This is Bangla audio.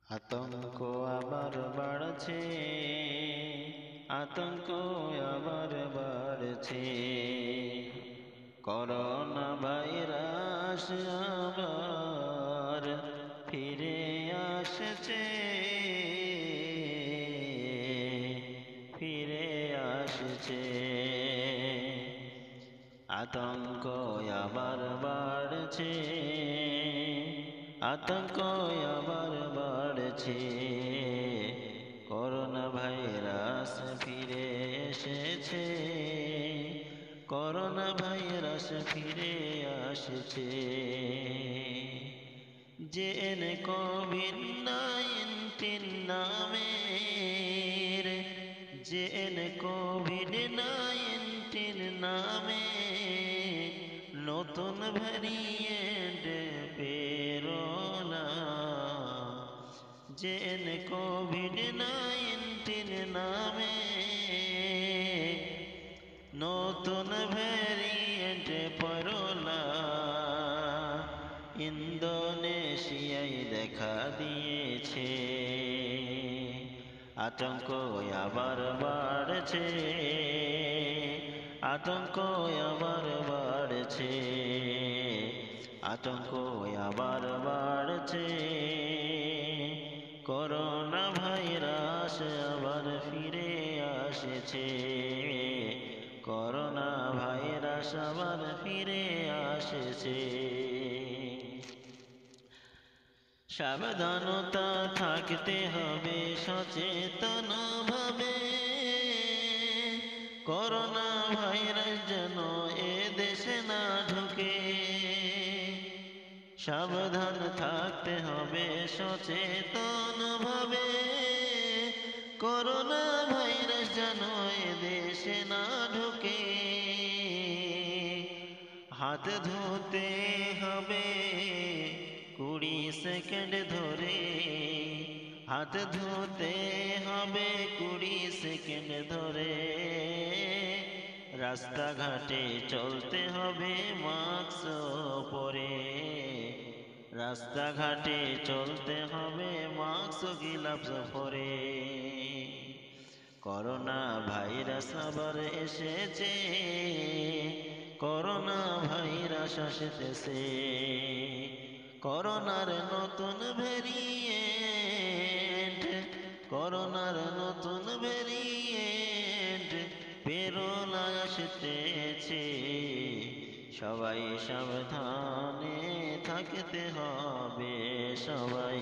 আতঙ্ক আবার বাড়ছে, আতঙ্ক আবার বাড়ছে। করোনা ভাইরাস আবার ফিরে আসছে, ফিরে আসছে। আতঙ্ক আবার বাড়ছে, আতঙ্ক আবার বাড়ছে। করোনা ভাইরাস ফিরে এসেছে, করোনা ভাইরাস ফিরে আসছে। জেন কোভিড-19 নামের, জেন কোভিড-19 নামে নতুন ভ্যারিয়েন্ট পেরোনা। জেন কোভিড-19 নামে নতুন ভ্যারিয়েন্ট পেরোনা। ইন্দোনেশিয়ায় দেখা দিয়েছে, আতঙ্ক আবার বাড়ছে, আতঙ্ক আবার বাড়ছে, আতঙ্ক আবার বাড়ছে। করোনা ভাইরাস আবার ফিরে আসছে, করোনা ভাইরাস আবার ফিরে আসছে। সাবধানতা থাকতে হবে সচেতন ভাবে, করোনা ভাইরাস যেন এ দেশে না ঢুকে। সাবধান থাকতে হবে সচেতন ভাবে, করোনা ভাইরাস যেন এ দেশে না ঢুকে। হাত ধুতে হবে 20 সেকেন্ড ধরে, হাত ধুতে হবে 20 সেকেন্ড ধরে। রাস্তাঘাটে চলতে হবে মাস্ক পরে, রাস্তাঘাটে চলতে হবে মাস্ক গ্লাভস পরে। করোনা ভাইরাস আবার এসেছে, করোনা ভাইরাস আসতেছে। করোনার নতুন ভ্যারিয়েন্ট, করোনার নতুন ভ্যারিয়েন্ট পেরোনা আসতেছে। সবাই সাবধানে থাকতে হবে, সবাই